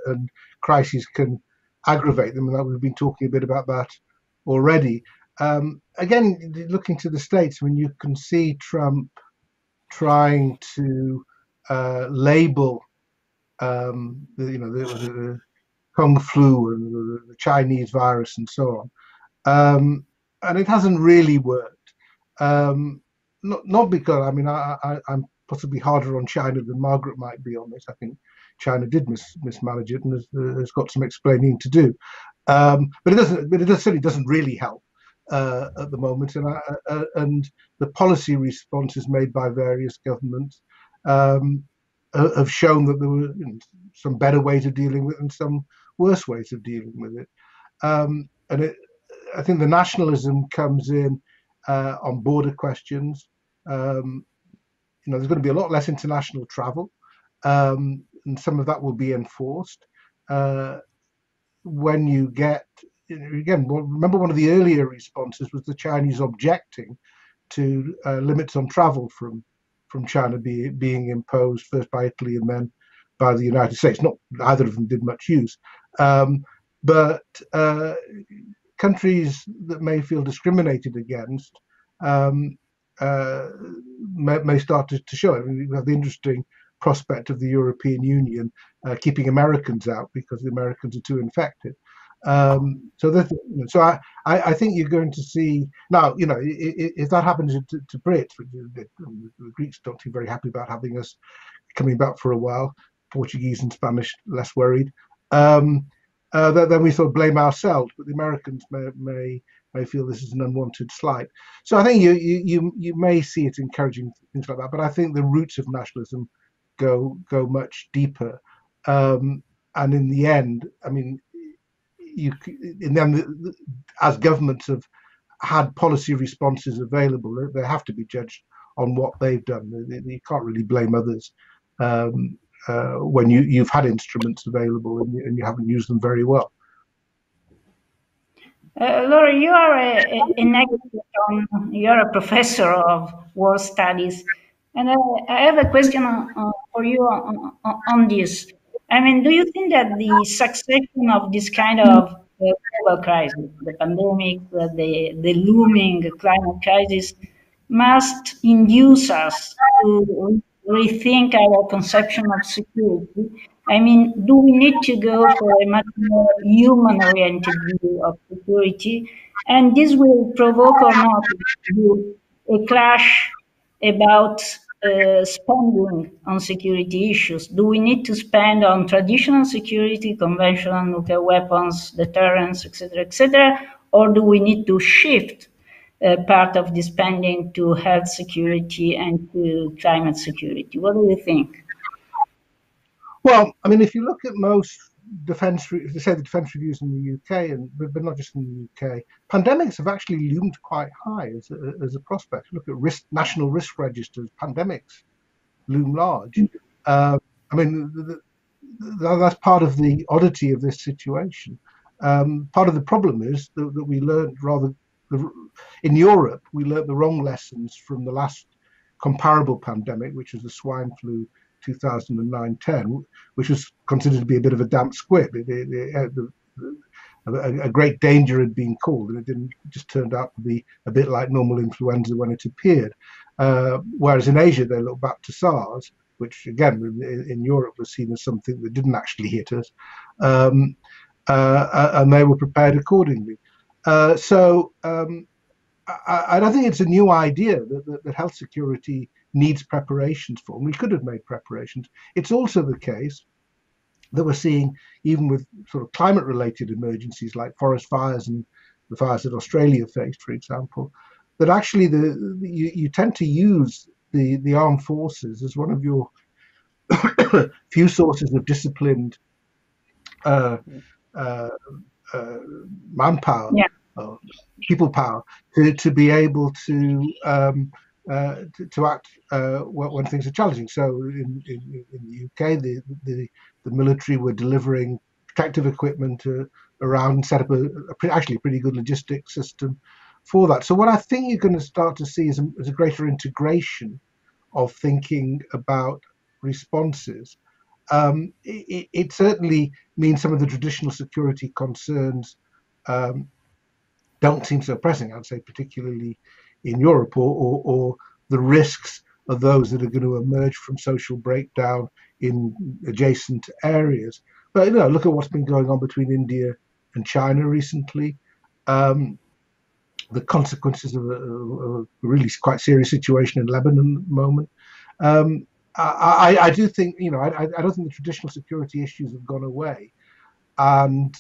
and crises can aggravate them, and we've been talking a bit about that already. Again, looking to the States, I mean, you can see Trump trying to label, the Kung flu and the Chinese virus and so on, and it hasn't really worked. Not because, I mean, I'm possibly harder on China than Margaret might be on this. I think China did mismanage it and has got some explaining to do. But it certainly doesn't really help at the moment. And the policy responses made by various governments have shown that there were some better ways of dealing with it and some worse ways of dealing with it. I think the nationalism comes in on border questions. There's going to be a lot less international travel, and some of that will be enforced. When you get, again, remember one of the earlier responses was the Chinese objecting to limits on travel from China being imposed first by Italy and then by the United States. Not either of them did much use, but countries that may feel discriminated against may start to show it. I mean, we have the interesting prospect of the European Union keeping Americans out because the Americans are too infected. So I think you're going to see now. If that happens to Brits, the Greeks don't seem very happy about having us coming back for a while. Portuguese and Spanish less worried. Then we sort of blame ourselves, but the Americans may feel this is an unwanted slight. So I think you may see it encouraging things like that. But I think the roots of nationalism go much deeper, and in the end, I mean, as governments have had policy responses available, they have to be judged on what they've done. You can't really blame others when you've had instruments available and you haven't used them very well. Laura, you are an expert you're a professor of war studies, and I have a question for you on this. I mean, do you think that the succession of this kind of global crisis, the pandemic, the looming climate crisis, must induce us to rethink our conception of security? I mean, do we need to go for a much more human-oriented view of security? And this will provoke or not a clash about spending on security issues. Do we need to spend on traditional security, conventional nuclear weapons, deterrence, etc., or do we need to shift part of the spending to health security and to climate security? What do you think? Well, I mean, if you look at most defence reviews in the UK, but not just in the UK, pandemics have actually loomed quite high as a prospect. Look at national risk registers, pandemics loom large. I mean, that's part of the oddity of this situation. Part of the problem is that we learned in Europe, we learned the wrong lessons from the last comparable pandemic, which was the swine flu 2009-10, which was considered to be a bit of a damp squib. A great danger had been called, and it just turned out to be a bit like normal influenza when it appeared. Whereas in Asia, they look back to SARS, which again in Europe was seen as something that didn't actually hit us, and they were prepared accordingly. So I don't think it's a new idea that health security needs preparations for, and we could have made preparations. It's also the case that we're seeing, even with sort of climate-related emergencies like forest fires and the fires that Australia faced, for example, that actually you tend to use the armed forces as one of your few sources of disciplined manpower, people power, to be able to act when things are challenging. So in the UK, the military were delivering protective equipment around and set up actually a pretty good logistics system for that. So what I think you're going to start to see is a greater integration of thinking about responses. It certainly means some of the traditional security concerns don't seem so pressing, I'd say, particularly in Europe, or the risks of those that are going to emerge from social breakdown in adjacent areas. But look at what's been going on between India and China recently. The consequences of a really quite serious situation in Lebanon at the moment. I do think, I don't think the traditional security issues have gone away, and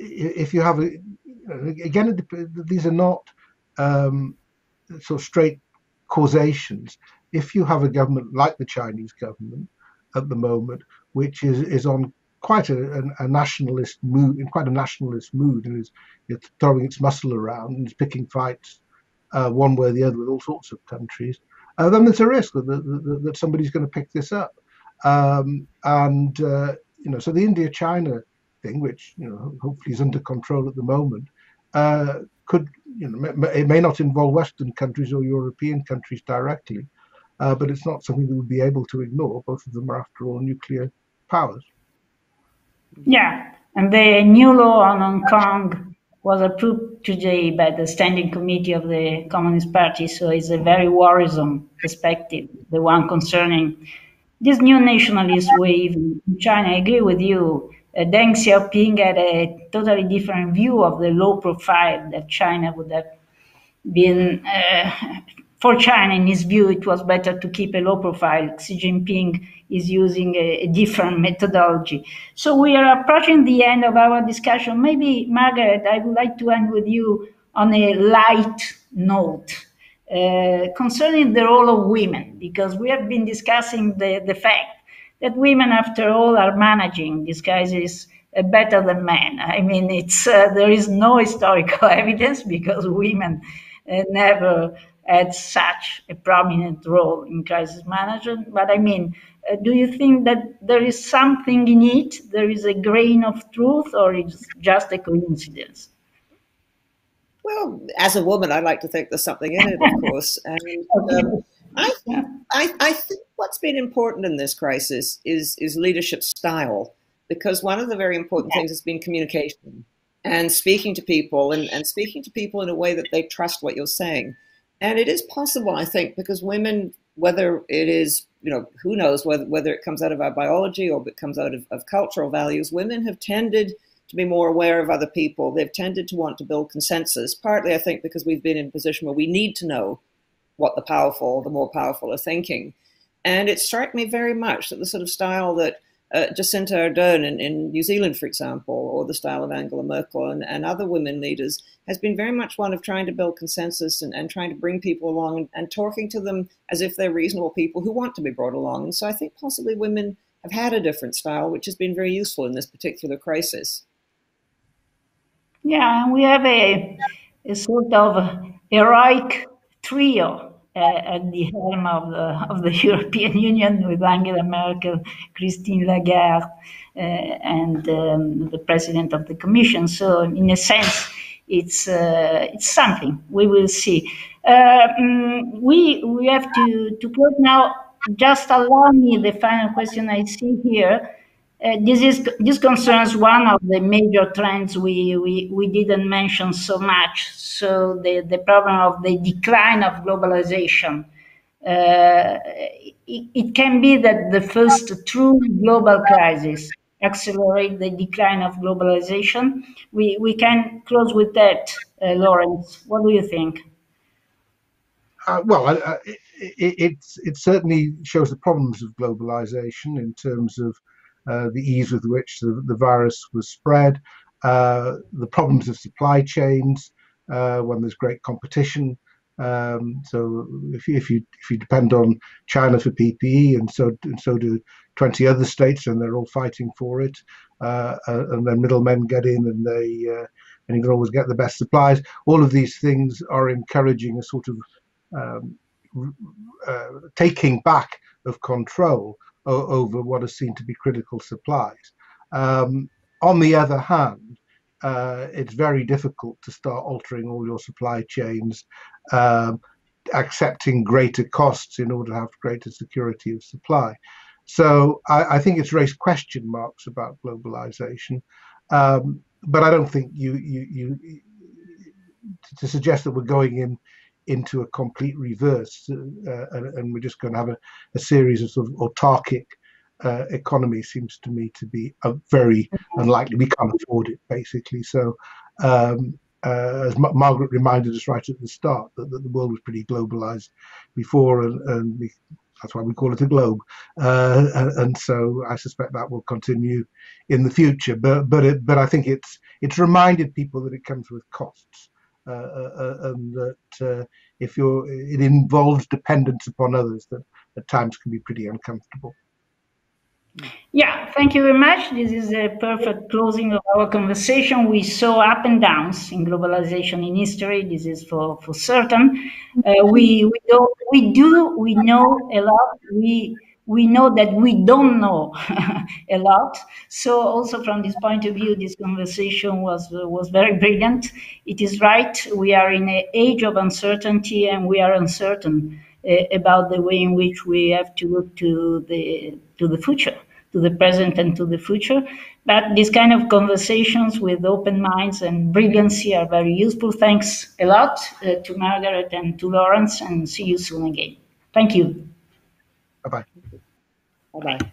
if you have again, these are not sort of straight causations. If you have a government like the Chinese government at the moment, which is on quite a nationalist mood, and is throwing its muscle around and is picking fights one way or the other with all sorts of countries, then there's a risk that somebody's going to pick this up. So the India-China thing, which hopefully is under control at the moment, could it may not involve Western countries or European countries directly, but it's not something that would be able to ignore. Both of them are, after all, nuclear powers. Yeah, And the new law on Hong Kong was approved today by the Standing Committee of the Communist Party, so it's a very worrisome perspective, the one concerning this new nationalist wave in China. I agree with you. Deng Xiaoping had a totally different view of the low profile that China would have been. For China, in his view, it was better to keep a low profile. Xi Jinping is using a different methodology. So we are approaching the end of our discussion. Maybe, Margaret, I would like to end with you on a light note concerning the role of women, because we have been discussing the fact that women, after all, are managing this crisis better than men. I mean, it's there is no historical evidence because women never had such a prominent role in crisis management. But I mean, do you think that there is something in it? There is a grain of truth, or it's just a coincidence? Well, as a woman, I like to think there's something in it, of course. And I think what's been important in this crisis is leadership style, because one of the very important things has been communication and speaking to people and speaking to people in a way that they trust what you're saying. And it is possible, I think, because women, whether it is, who knows, whether it comes out of our biology or it comes out of cultural values, women have tended to be more aware of other people. They've tended to want to build consensus, partly, I think, because we've been in a position where we need to know what the more powerful are thinking. And it struck me very much that the sort of style that Jacinda Ardern in New Zealand, for example, or the style of Angela Merkel and other women leaders has been very much one of trying to build consensus and trying to bring people along and talking to them as if they're reasonable people who want to be brought along. And so I think possibly women have had a different style, which has been very useful in this particular crisis. Yeah, and we have a sort of heroic trio at the helm of the European Union, with Angela Merkel, Christine Lagarde, and the president of the Commission. So, in a sense, it's something. We will see. We have to close now. Just allow me the final question I see here. This concerns one of the major trends we didn't mention so much. So the problem of the decline of globalization. It can be that the first true global crisis accelerate the decline of globalization. We can close with that, Lawrence. What do you think? It certainly shows the problems of globalization in terms of the ease with which the virus was spread, the problems of supply chains when there's great competition. So if you depend on China for PPE, and so do 20 other states, and they're all fighting for it, and then middlemen get in, and you can always get the best supplies. All of these things are encouraging a sort of taking back of control over what is seen to be critical supplies. On the other hand, it's very difficult to start altering all your supply chains, accepting greater costs in order to have greater security of supply. So I think it's raised question marks about globalization, but I don't think to suggest that we're going into a complete reverse and we're just going to have a series of sort of autarkic economy seems to me to be very unlikely. We can't afford it, basically. So as Margaret reminded us right at the start, that the world was pretty globalized before, and that's why we call it a globe. And so I suspect that will continue in the future. But I think it's reminded people that it comes with costs. And that it involves dependence upon others that at times can be pretty uncomfortable. Yeah, thank you very much. This is a perfect closing of our conversation. We saw up and downs in globalization in history. This is for certain. We know a lot. We know that we don't know a lot. So also from this point of view, this conversation was very brilliant. It is right. We are in an age of uncertainty, and we are uncertain about the way in which we have to look to the future, to the present and to the future. But these kind of conversations with open minds and brilliancy are very useful. Thanks a lot to Margaret and to Lawrence, and see you soon again. Thank you. Bye-bye. Bye-bye.